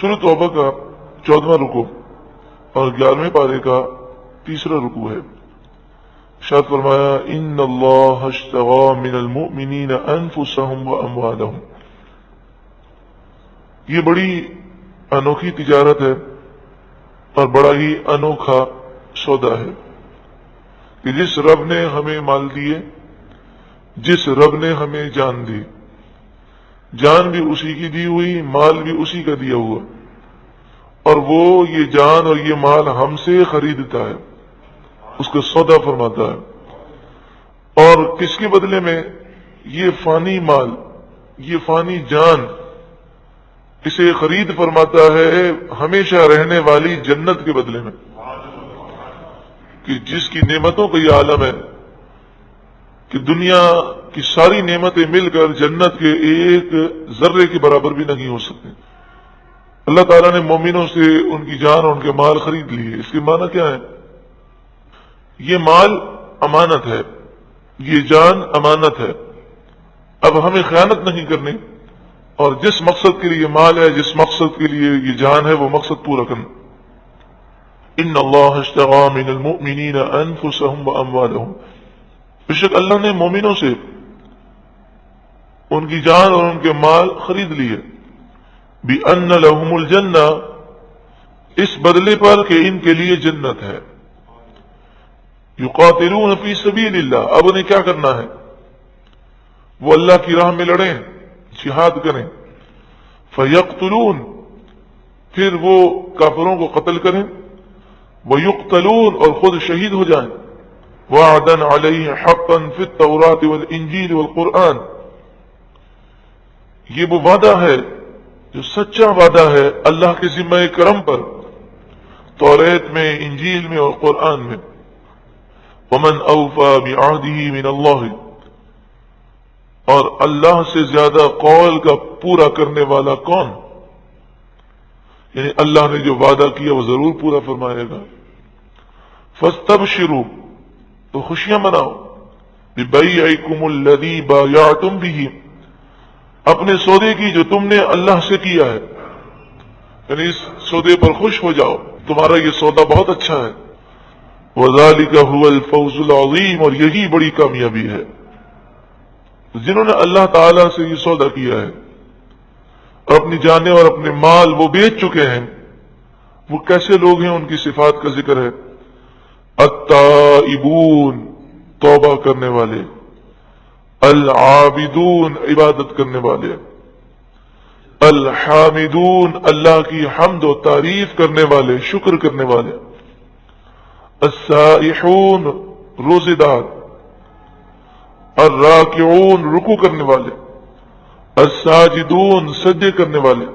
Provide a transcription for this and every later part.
سورۃ توبہ کا 14واں رکوع اور 11ویں پارے کا 3را رکوع ہے۔ ارشاد فرمایا ان اللہ اشتری من المؤمنین انفسهم واموالهم۔ یہ بڑی انوکھی تجارت ہے اور بڑا ہی انوکھا سودا ہے کہ جس رب نے ہمیں مال دیے، جس رب نے ہمیں جان دی، جان بھی اسی کی دی ہوئی، مال بھی اسی کا دیا ہوا، اور وہ یہ جان اور یہ مال ہم سے خریدتا ہے، اس کا سودا فرماتا ہے، اور کس کے بدلے میں؟ یہ فانی مال، یہ فانی جان، اسے خرید فرماتا ہے ہمیشہ رہنے والی جنت کے بدلے میں، کہ جس کی نعمتوں کا یہ عالم ہے کہ دنیا کی ساری نعمتیں مل کر جنت کے ایک ذرے کے برابر بھی نہیں ہو سکتے۔ اللہ تعالیٰ نے مومنوں سے ان کی جان اور ان کے مال خرید لیے۔ اس کی معنی کیا ہے؟ یہ مال امانت ہے، یہ جان امانت ہے، اب ہمیں خیانت نہیں کرنی، اور جس مقصد کے لیے یہ مال ہے، جس مقصد کے لیے یہ جان ہے، وہ مقصد پورا کرنا۔ ان اللہ اشتری من المؤمنین انفسهم واموالهم، بے شک اللہ نے مومنوں سے ان کی جان اور ان کے مال خرید لیے، بِأَنَّ لَهُمُ الْجَنَّةَ، اس بدلے پر کہ ان کے لیے جنت ہے۔ یقاتلون فی سبیل اللہ، اب انہیں کیا کرنا ہے؟ وہ اللہ کی راہ میں لڑیں، جہاد کریں، فیقتلون، پھر وہ کافروں کو قتل کریں، ویقتلون، اور خود شہید ہو جائیں، وعدا علیہ حقا فی التوراۃ والانجیل والقرآن، یہ وہ وعدہ ہے جو سچا وعدہ ہے اللہ کے ذمہ کرم پر، توریت میں، انجیل میں اور قرآن میں۔ ومن اوفى بعہدہ من اللہ، اور اللہ سے زیادہ قول کا پورا کرنے والا کون؟ یعنی اللہ نے جو وعدہ کیا وہ ضرور پورا فرمائے گا۔ فاستبشروا، تو خوشیاں مناؤ، ببیعکم الذی بایعتم بہ، اپنے سودے کی جو تم نے اللہ سے کیا ہے، یعنی اس سودے پر خوش ہو جاؤ، تمہارا یہ سودا بہت اچھا ہے۔ وذالک هو الفوز العظیم، اور یہی بڑی کامیابی ہے۔ جنہوں نے اللہ تعالی سے یہ سودا کیا ہے اور اپنی جانیں اور اپنے مال وہ بیچ چکے ہیں، وہ کیسے لوگ ہیں؟ ان کی صفات کا ذکر ہے۔ التائبون، توبہ کرنے والے، العابدون، عبادت کرنے والے، الحامدون، اللہ کی حمد و تعریف کرنے والے، شکر کرنے والے، السائحون، روزے دار، الراکعون، رکوع کرنے والے، الساجدون، سجدے کرنے والے،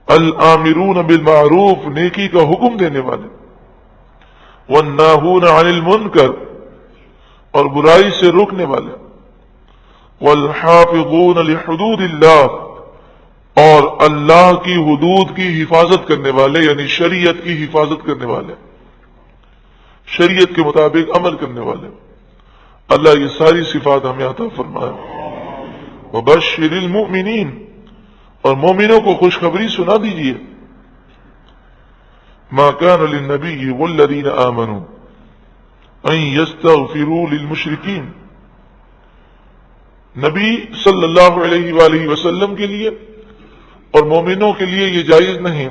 الآمرون بالمعروف، نیکی کا حکم دینے والے، والناہون عن المنکر، اور برائی سے روکنے والے، والحافظون لحدود اللہ، اور اللہ کی حدود کی حفاظت کرنے والے، یعنی شریعت کی حفاظت کرنے والے، شریعت کے مطابق عمل کرنے والے۔ اللہ یہ ساری صفات ہمیں عطا فرمائے۔ وبشر المؤمنین، اور مومنوں کو خوشخبری سنا دیجیے۔ ما كان للنبي والذین آمنوا ان يستغفروا للمشرکین، نبی صلی اللہ علیہ وآلہ وسلم کے لیے اور مومنوں کے لیے یہ جائز نہیں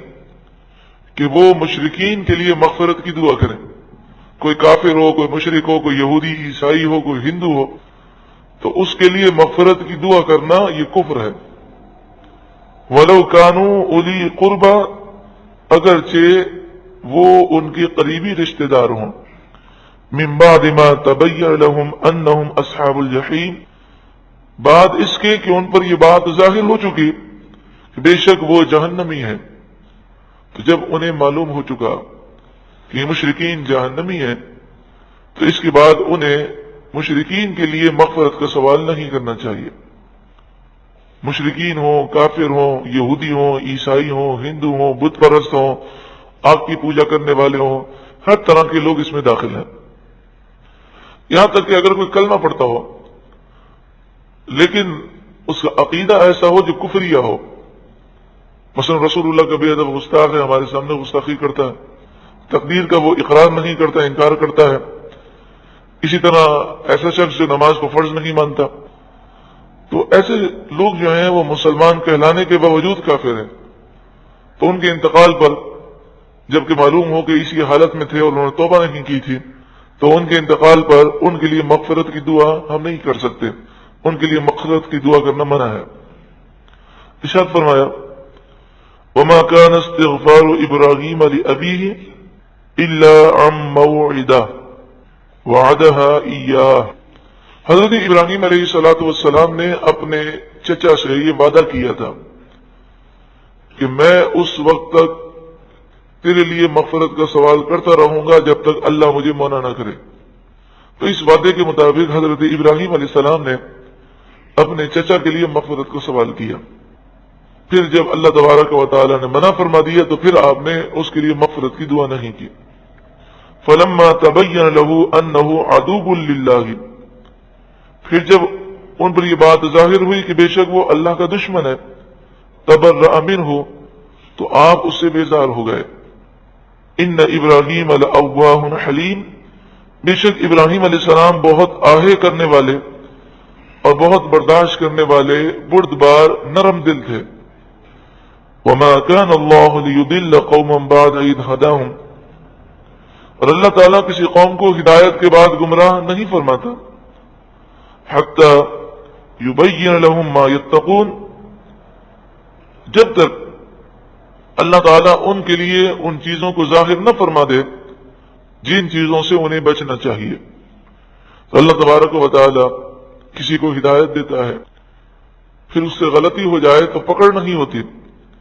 کہ وہ مشرکین کے لیے مغفرت کی دعا کریں۔ کوئی کافر ہو، کوئی مشرک ہو، کوئی یہودی، عیسائی ہو، کوئی ہندو ہو، تو اس کے لیے مغفرت کی دعا کرنا یہ کفر ہے۔ وَلَوْ كَانُوا أُولِي قُرْبَى، اگرچہ وہ ان کے قریبی رشتہ دار ہوں، مِن بَعْدِ مَا تَبَيَّنَ لَهُمْ أَنَّهُمْ أَصْحَابُ الْجَحِيمِ، بعد اس کے کہ ان پر یہ بات ظاہر ہو چکی کہ بے شک وہ جہنمی ہیں۔ تو جب انہیں معلوم ہو چکا کہ یہ مشرکین جہنمی ہیں، تو اس کے بعد انہیں مشرکین کے لیے مغفرت کا سوال نہیں کرنا چاہیے۔ مشرکین ہوں، کافر ہوں، یہودی ہوں، عیسائی ہوں، ہندو ہوں، بت پرست ہوں، آگ کی پوجا کرنے والے ہوں، ہر طرح کے لوگ اس میں داخل ہیں۔ یہاں تک کہ اگر کوئی کلمہ پڑھتا ہو لیکن اس کا عقیدہ ایسا ہو جو کفریہ ہو، مثلا رسول اللہ کا بے ادب گستاخ ہے، ہمارے سامنے گستاخی کرتا ہے، تقدیر کا وہ اقرار نہیں کرتا، انکار کرتا ہے. اسی طرح ایسا شخص جو نماز کو فرض نہیں مانتا. تو ایسے لوگ جو ہیں وہ مسلمان کہلانے کے باوجود کافر ہیں. تو ان کے انتقال پر جبکہ معلوم ہو کہ اسی حالت میں تھے اور انہوں نے توبہ نہیں کی تھی، تو ان کے انتقال پر ان کے لیے مغفرت کی دعا ہم نہیں کر سکتے، ان کے لیے مغفرت کی دعا کرنا منع ہے. ارشاد فرمایا وما كان استغفار ابراہیم لابیہ الا عن موعدہ وعدها ایاہ. حضرت ابراہیم علیہ الصلوۃ والسلام نے اپنے چچا سے یہ وعدہ کیا تھا کہ میں اس وقت تک تیرے لیے مغفرت کا سوال کرتا رہوں گا جب تک اللہ مجھے منع نہ کرے. تو اس وعدے کے مطابق حضرت ابراہیم علیہ السلام نے اپنے چچا کے لیے مغفرت کا سوال کیا. پھر جب اللہ تبارک و تعالی نے منع فرما دیا تو پھر آپ نے اس کے لیے مغفرت کی دعا نہیں کی. فلما تبین له انه عدو للہ، پھر جب ان پر یہ بات ظاہر ہوئی کہ بے شک وہ اللہ کا دشمن ہے، تبرأ منہ، تو آپ اس سے بیزار ہو گئے. ان ابراہیم لأواہ حلیم، بے شک ابراہیم علیہ السلام بہت آہے کرنے والے اور بہت برداشت کرنے والے بردبار نرم دل تھے. وما كان اللہ لیضل قوما بعد اذ ہداہم، اور اللہ تعالیٰ کسی قوم کو ہدایت کے بعد گمراہ نہیں فرماتا. حتی یبین لہم ما یتقون، جب تک اللہ تعالیٰ ان کے لیے ان چیزوں کو ظاہر نہ فرما دے جن چیزوں سے انہیں بچنا چاہیے. تو اللہ تبارک و تعالیٰ کسی کو ہدایت دیتا ہے، پھر اس سے غلطی ہو جائے تو پکڑ نہیں ہوتی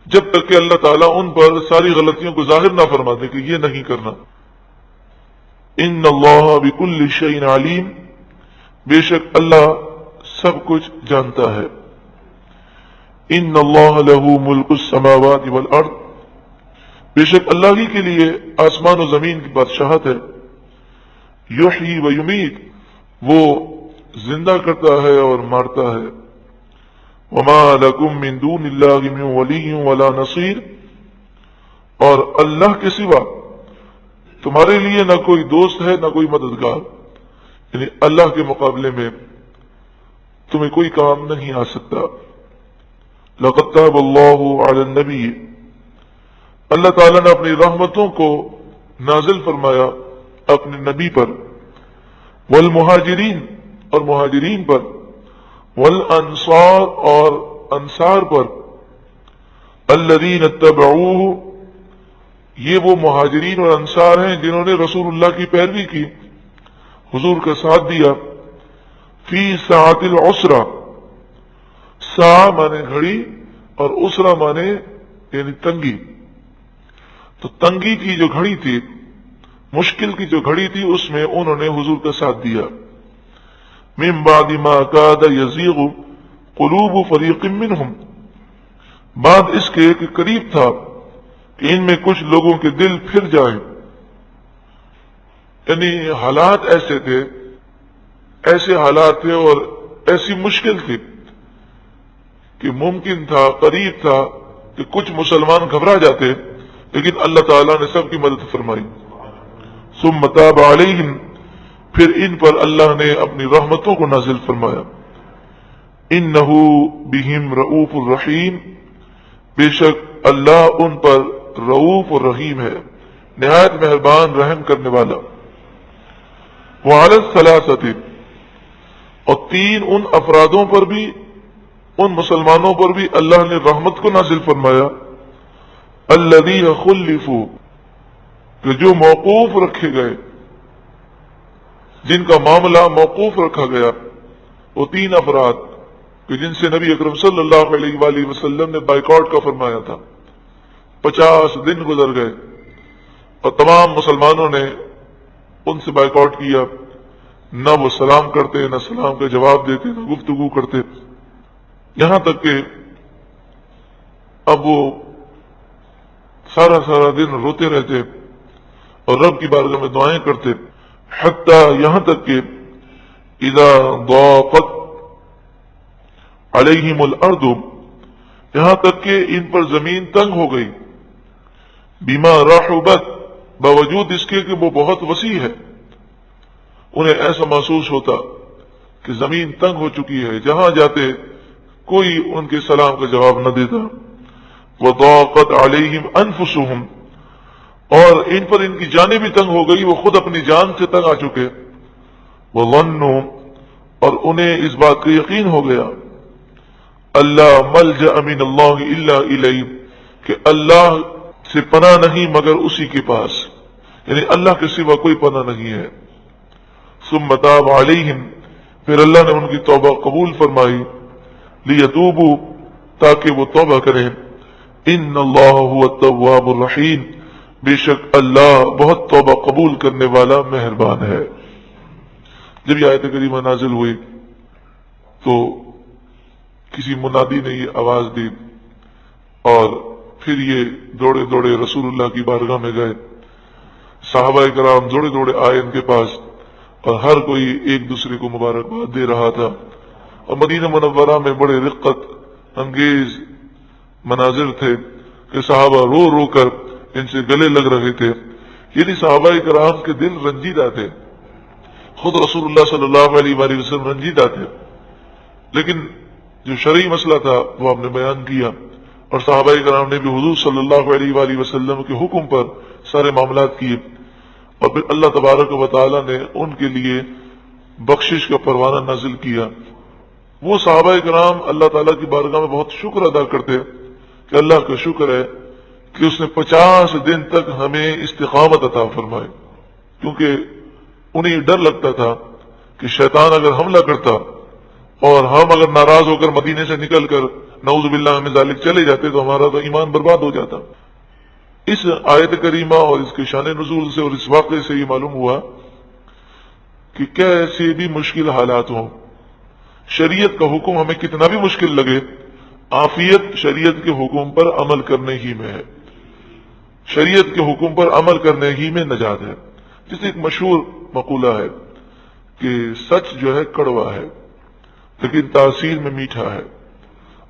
جب تک کہ اللہ تعالیٰ ان پر ساری غلطیوں کو ظاہر نہ فرما دے کہ یہ نہیں کرنا. ان اللہ بکل شیء علیم، بے شک اللہ سب کچھ جانتا ہے. ان اللہ لہ ملک السماوات والارض، بے شک اللہ ہی کے لیے آسمان و زمین کی بادشاہت ہے. یحیی و یمیت، وہ زندہ کرتا ہے اور مارتا ہے. وما لکم من دون اللہ من ولی ولا نصیر، اور اللہ کے سوا تمہارے لیے نہ کوئی دوست ہے نہ کوئی مددگار، یعنی اللہ کے مقابلے میں تمہیں کوئی کام نہیں آ سکتا. لقد تاب اللہ علی النبی، اللہ تعالیٰ نے اپنی رحمتوں کو نازل فرمایا اپنے نبی پر، والمہاجرین، اور مہاجرین پر، والانصار، اور انصار پر، الذین اتبعوہ، یہ وہ مہاجرین اور انصار ہیں جنہوں نے رسول اللہ کی پیروی کی، حضور کا ساتھ دیا. فی ساعۃ العسرہ، سا مانے گھڑی اور اسرہ مانے یعنی تنگی. تو تنگی کی جو گھڑی تھی، مشکل کی جو گھڑی تھی، اس میں انہوں نے حضور کا ساتھ دیا. من بعد ما کاد یزیغ قلوب فریق منہم، بعد اس کے کہ قریب تھا کہ ان میں کچھ لوگوں کے دل پھر جائیں. یعنی حالات ایسے تھے، ایسے حالات تھے اور ایسی مشکل تھی کہ ممکن تھا، قریب تھا کہ کچھ مسلمان گھبرا جاتے، لیکن اللہ تعالیٰ نے سب کی مدد فرمائی. ثم تاب علیہم، پھر ان پر اللہ نے اپنی رحمتوں کو نازل فرمایا. انہ بہم رؤوف الرحیم، بے شک اللہ ان پر رؤوف الرحیم ہے، نہایت مہربان رحم کرنے والا. وعلی الثلاثۃ، اور تین ان افرادوں پر بھی، ان مسلمانوں پر بھی اللہ نے رحمت کو نازل فرمایا. الذین خلفوا، کہ جو موقوف رکھے گئے، جن کا معاملہ موقوف رکھا گیا، وہ تین افراد کہ جن سے نبی اکرم صلی اللہ علیہ وآلہ وسلم نے بائیکاٹ کا فرمایا تھا. 50 دن گزر گئے اور تمام مسلمانوں نے ان سے بائیکاٹ کیا، نہ وہ سلام کرتے، نہ سلام کا جواب دیتے، نہ گفتگو کرتے، یہاں تک کہ اب وہ سارا دن روتے رہتے اور رب کی بارگاہ میں دعائیں کرتے. حتیٰ، یہاں تک کہ اذا ضاقت علیہم الارض، یہاں تک کہ ان پر زمین تنگ ہو گئی، بما رحبت، باوجود اس کے کہ وہ بہت وسیع ہے۔ انہیں ایسا محسوس ہوتا کہ زمین تنگ ہو چکی ہے، جہاں جاتے کوئی ان کے سلام کا جواب نہ دیتا۔ وضاقت علیہم انفسہم، اور ان پر ان کی جانیں بھی تنگ ہو گئی، وہ خود اپنی جان سے تنگ آ چکے۔ وظنوا، اور انہیں اس بات کا یقین ہو گیا، اللہ ملجأ من اللہ الا الیہ، کہ اللہ سے پناہ نہیں مگر اسی کے پاس، یعنی اللہ کے سوا کوئی پناہ نہیں ہے۔ ثم تاب علیہم، پھر اللہ نے ان کی توبہ قبول فرمائی، لیتوبوا، تاکہ وہ توبہ کریں۔ ان اللہ هو التواب الرحیم، بے شک اللہ بہت توبہ قبول کرنے والا مہربان ہے۔ جب یہ آیت کریمہ نازل ہوئی تو کسی منادی نے یہ آواز دی، اور پھر یہ دوڑے دوڑے رسول اللہ کی بارگاہ میں گئے۔ صحابہ کرام دوڑے دوڑے آئے ان کے پاس، اور ہر کوئی ایک دوسرے کو مبارکباد دے رہا تھا، اور مدینہ منورہ میں بڑے رقت انگیز مناظر تھے کہ صحابہ رو رو کر ان سے گلے لگ رہے تھے، یعنی صحابہ کرام کے دل رنجیدہ تھے، خود رسول اللہ صلی اللہ علیہ وآلہ وسلم رنجیدہ تھے، لیکن جو شرعی مسئلہ تھا وہ آپ نے بیان کیا، اور صحابہ کرام نے بھی حضور صلی اللہ علیہ وآلہ وسلم کے حکم پر سارے معاملات کیے، اور پھر اللہ تبارک و تعالی نے ان کے لیے بخشش کا پروانہ نازل کیا۔ وہ صحابہ کرام اللہ تعالیٰ کی بارگاہ میں بہت شکر ادا کرتے کہ اللہ کا شکر ہے کہ اس نے 50 دن تک ہمیں استقامت عطا فرمائے، کیونکہ انہیں یہ ڈر لگتا تھا کہ شیطان اگر حملہ کرتا اور ہم اگر ناراض ہو کر مدینے سے نکل کر نعوذ باللہ من ذالک چلے جاتے تو ہمارا تو ایمان برباد ہو جاتا۔ اس آیت کریمہ اور اس کے شان نزول سے اور اس واقعے سے یہ معلوم ہوا کہ کیسے بھی مشکل حالات ہوں، شریعت کا حکم ہمیں کتنا بھی مشکل لگے، عافیت شریعت کے حکم پر عمل کرنے ہی میں ہے، شریعت کے حکم پر عمل کرنے ہی میں نجات ہے۔ جسے ایک مشہور مقولہ ہے کہ سچ جو ہے کڑوا ہے لیکن تاثیر میں میٹھا ہے،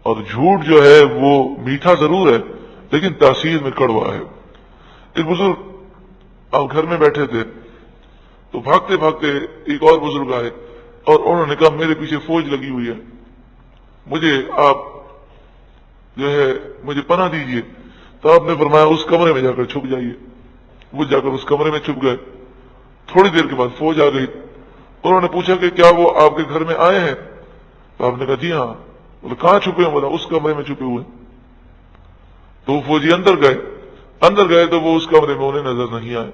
اور جھوٹ جو ہے وہ میٹھا ضرور ہے لیکن تاثیر میں کڑوا ہے۔ ایک بزرگ آپ گھر میں بیٹھے تھے تو بھاگتے بھاگتے ایک اور بزرگ آئے اور انہوں نے کہا میرے پیچھے فوج لگی ہوئی ہے، مجھے آپ جو ہے مجھے پناہ دیجئے۔ تو آپ نے فرمایا اس کمرے میں جا کر چھپ جائیے۔ وہ جا کر اس کمرے میں چھپ گئے۔ تھوڑی دیر کے بعد فوج آ گئی، انہوں نے پوچھا کہ کیا وہ آپ کے گھر میں آئے ہیں؟ تو آپ نے کہا جی ہاں۔ بولے کہاں چھپے ہیں؟ بولا اس کمرے میں چھپے ہوئے۔ تو وہ فوجی اندر گئے تو وہ اس کمرے میں انہیں نظر نہیں آئے۔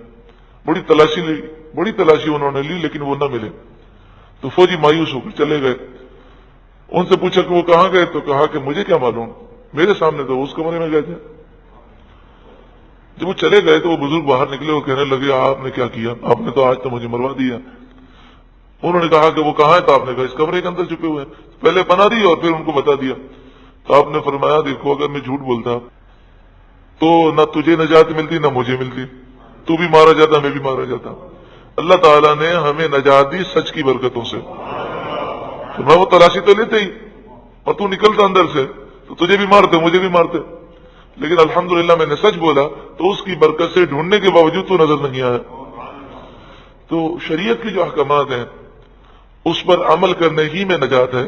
بڑی تلاشی انہوں نے لی لیکن وہ نہ ملے۔ تو فوجی مایوس ہو کر چلے گئے۔ ان سے پوچھا کہ وہ کہاں گئے؟ تو کہا کہ مجھے کیا معلوم، میرے سامنے تو اس کمرے میں گئے تھے۔ جب وہ چلے گئے تو وہ بزرگ باہر نکلے اور کہنے لگے آپ نے کیا کیا؟ آپ نے تو آج تو مجھے مروا دیا۔ انہوں نے کہا کہ وہ کہاں ہے؟ تو آپ نے کہا اس کمرے کے اندر چھپے ہوئے ہیں۔ پہلے پناہ دی اور پھر ان کو بتا دیا۔ تو آپ نے فرمایا دیکھو اگر میں جھوٹ بولتا تو نہ تجھے نجات ملتی نہ مجھے ملتی، تو بھی مارا جاتا میں بھی مارا جاتا۔ اللہ تعالیٰ نے ہمیں نجات دی سچ کی برکتوں سے۔ تو میں وہ تلاشی تو لیتے ہی اور تو نکلتا اندر سے تو تجھے بھی مارتے مجھے بھی مارتے، لیکن الحمدللہ میں نے سچ بولا تو اس کی برکت سے ڈھونڈنے کے باوجود تو نظر نہیں آیا۔ تو شریعت کے جو احکامات ہیں اس پر عمل کرنے ہی میں نجات ہے،